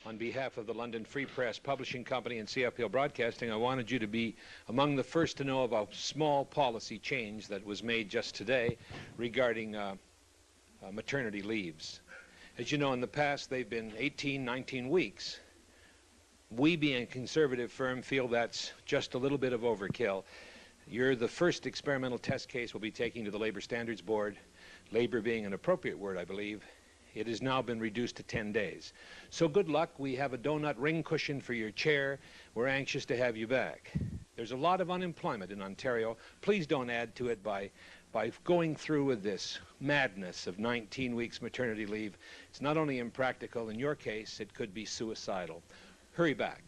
On behalf of the London Free Press Publishing Company and CFPL Broadcasting, I wanted you to be among the first to know of a small policy change that was made just today regarding maternity leaves. As you know, in the past, they've been 18, 19 weeks. We, being a conservative firm, feel that's just a little bit of overkill. You're the first experimental test case we'll be taking to the Labor Standards Board. Labor being an appropriate word, I believe. It has now been reduced to 10 days. So good luck. We have a donut ring cushion for your chair. We're anxious to have you back. There's a lot of unemployment in Ontario. Please don't add to it by going through with this madness of 19 weeks maternity leave. It's not only impractical, in your case, it could be suicidal. Hurry back.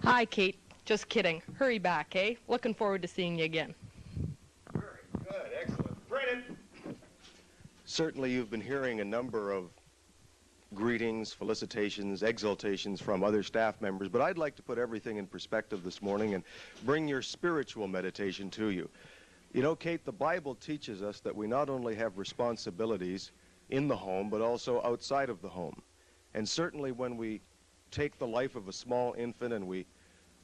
Hi, Kate. Just kidding. Hurry back, eh? Looking forward to seeing you again. Very good. Excellent. Print it. Certainly you've been hearing a number of greetings, felicitations, exultations from other staff members, but I'd like to put everything in perspective this morning and bring your spiritual meditation to you. You know, Kate, the Bible teaches us that we not only have responsibilities in the home, but also outside of the home. And certainly when we take the life of a small infant and we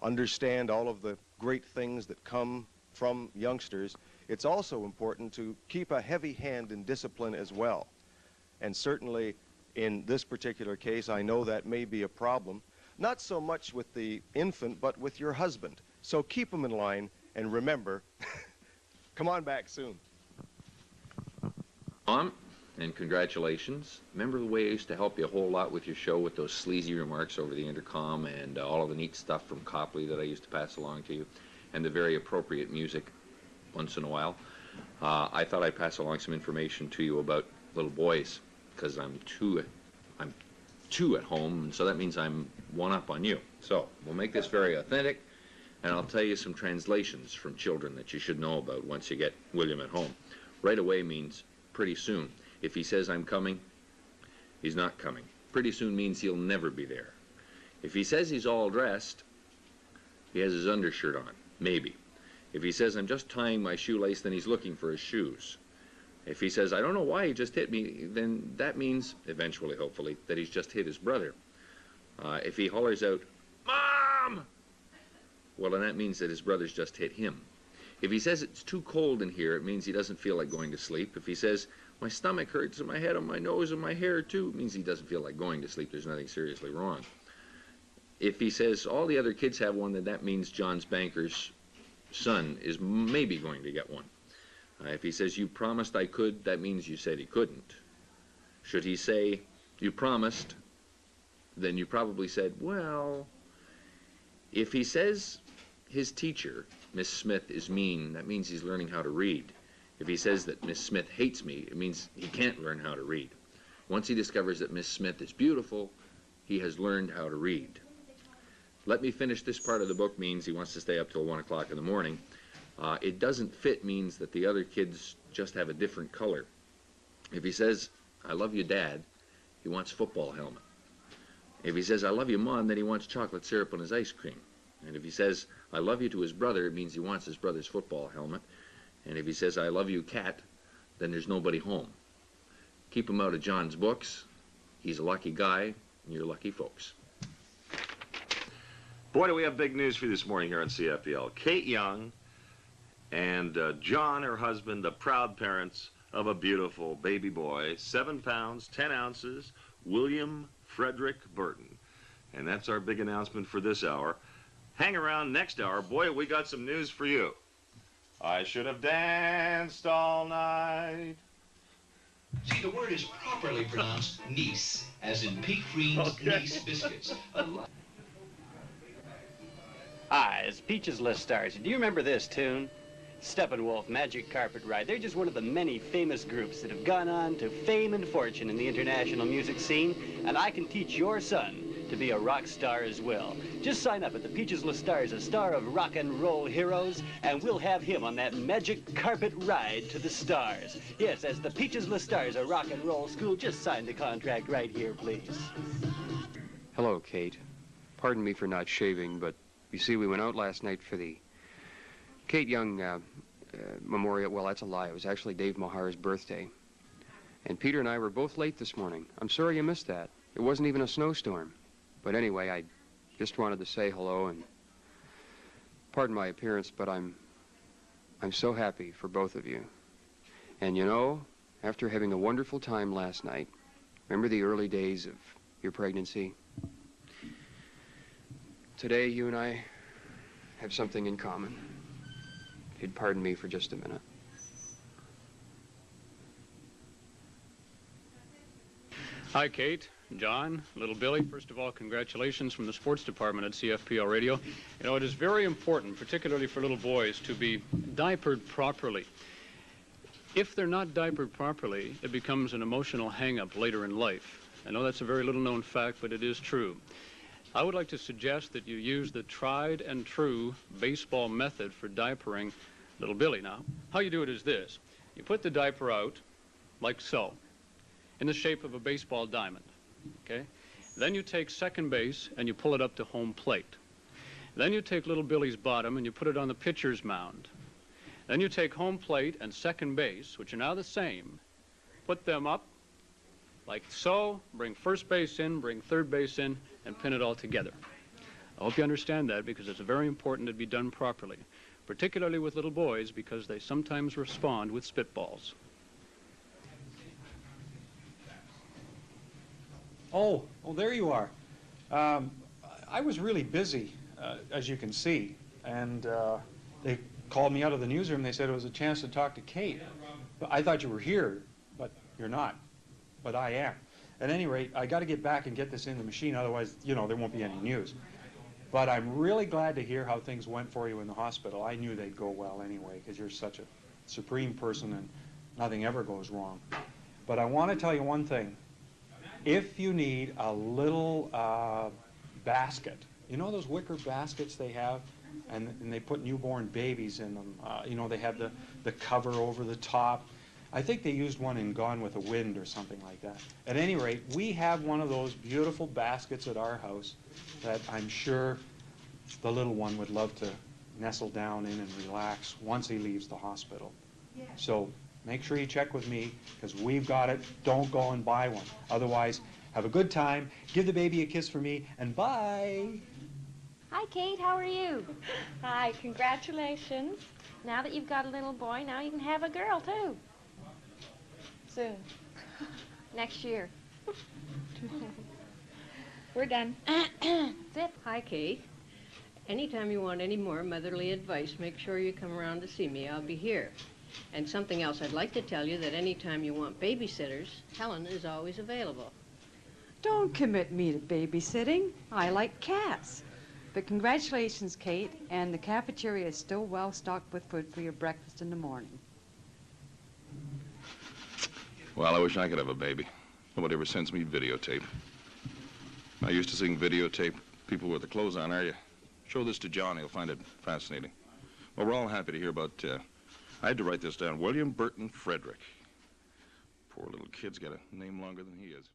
understand all of the great things that come from youngsters, it's also important to keep a heavy hand in discipline as well. And certainly in this particular case, I know that may be a problem, not so much with the infant, but with your husband. So keep them in line, and remember, come on back soon. And congratulations. Remember the way I used to help you a whole lot with your show with those sleazy remarks over the intercom and all of the neat stuff from Copley that I used to pass along to you, and the very appropriate music once in a while? I thought I'd pass along some information to you about little boys, because I'm two at home, and so that means I'm one up on you. So we'll make this very authentic, and I'll tell you some translations from children that you should know about once you get William at home. Right away means pretty soon. If he says I'm coming, he's not coming. Pretty soon means he'll never be there. If he says he's all dressed, he has his undershirt on, maybe. If he says I'm just tying my shoelace, then he's looking for his shoes. If he says I don't know why he just hit me, then that means, eventually, hopefully, that he's just hit his brother. If he hollers out, Mom! Well, then that means that his brother's just hit him. If he says it's too cold in here, it means he doesn't feel like going to sleep. If he says my stomach hurts and my head and my nose and my hair too, it means he doesn't feel like going to sleep. There's nothing seriously wrong. If he says all the other kids have one, then that means John's banker's son is maybe going to get one. If he says you promised I could, that means you said he couldn't. Should he say you promised, then you probably said, well. If he says his teacher, Miss Smith, is mean, that means he's learning how to read. If he says that Miss Smith hates me, it means he can't learn how to read. Once he discovers that Miss Smith is beautiful, he has learned how to read. Let me finish this part of the book means he wants to stay up till 1 o'clock in the morning. It doesn't fit means that the other kids just have a different color. If he says, I love you, Dad, he wants football helmet. If he says, I love you, Mom, then he wants chocolate syrup on his ice cream. And if he says, I love you to his brother, it means he wants his brother's football helmet. And if he says, I love you, Cat, then there's nobody home. Keep him out of John's books. He's a lucky guy, and you're lucky folks. Boy, do we have big news for you this morning here on CFPL. Kate Young and John, her husband, the proud parents of a beautiful baby boy, 7 pounds, 10 ounces, William Frederick Burton. And that's our big announcement for this hour. Hang around next hour. Boy, we got some news for you. I should have danced all night. See, the word is properly pronounced Nice, as in Pete Green's Nice biscuits. Hi, it's Peaches List Stars. Do you remember this tune? Steppenwolf, Magic Carpet Ride. They're just one of the many famous groups that have gone on to fame and fortune in the international music scene, and I can teach your son to be a rock star as well. Just sign up at the Peaches List Stars, a star of rock and roll heroes, and we'll have him on that magic carpet ride to the stars. Yes, as the Peaches List Stars, a rock and roll school, just sign the contract right here, please. Hello, Kate. Pardon me for not shaving, but You see, we went out last night for the Kate Young memorial. Well, that's a lie. It was actually Dave Mahar's birthday. And Peter and I were both late this morning. I'm sorry you missed that. It wasn't even a snowstorm. But anyway, I just wanted to say hello and pardon my appearance, but I'm so happy for both of you. And you know, after having a wonderful time last night, remember the early days of your pregnancy? Today, you and I have something in common. If you'd pardon me for just a minute. Hi, Kate, John, little Billy. First of all, congratulations from the sports department at CFPL Radio. You know, it is very important, particularly for little boys, to be diapered properly. If they're not diapered properly, it becomes an emotional hang-up later in life. I know that's a very little-known fact, but it is true. I would like to suggest that you use the tried and true baseball method for diapering little Billy. Now, how you do it is this. You put the diaper out, like so, in the shape of a baseball diamond, okay? Then you take second base and you pull it up to home plate. Then you take little Billy's bottom and you put it on the pitcher's mound. Then you take home plate and second base, which are now the same, put them up like so, bring first base in, bring third base in, and pin it all together. I hope you understand that, because it's very important to be done properly, particularly with little boys, because they sometimes respond with spitballs. Oh, there you are. I was really busy, as you can see, and they called me out of the newsroom. They said it was a chance to talk to Kate. But I thought you were here, but you're not. But I am. At any rate, I got to get back and get this in the machine, otherwise, you know, there won't be any news. But I'm really glad to hear how things went for you in the hospital. I knew they'd go well anyway, because you're such a supreme person and nothing ever goes wrong. But I want to tell you one thing. If you need a little basket, you know those wicker baskets they have, and they put newborn babies in them. You know, they have the cover over the top. I think they used one in Gone with the Wind or something like that. At any rate, we have one of those beautiful baskets at our house that I'm sure the little one would love to nestle down in and relax once he leaves the hospital. Yeah. So make sure you check with me, because we've got it. Don't go and buy one. Otherwise, have a good time, give the baby a kiss for me, and bye. Hi, Kate. How are you? Hi. Congratulations. Now that you've got a little boy, now you can have a girl, too. Soon. Next year. We're done. Zip. Hi, Kate. Anytime you want any more motherly advice, make sure you come around to see me. I'll be here. And something else, I'd like to tell you that anytime you want babysitters, Helen is always available. Don't commit me to babysitting. I like cats. But congratulations, Kate, and the cafeteria is still well stocked with food for your breakfast in the morning. Well, I wish I could have a baby. Nobody ever sends me videotape. I used to sing videotape people with their clothes on, are you? Show this to John, he'll find it fascinating. Well, we're all happy to hear about, I had to write this down, William Burton Frederick. Poor little kid's got a name longer than he is.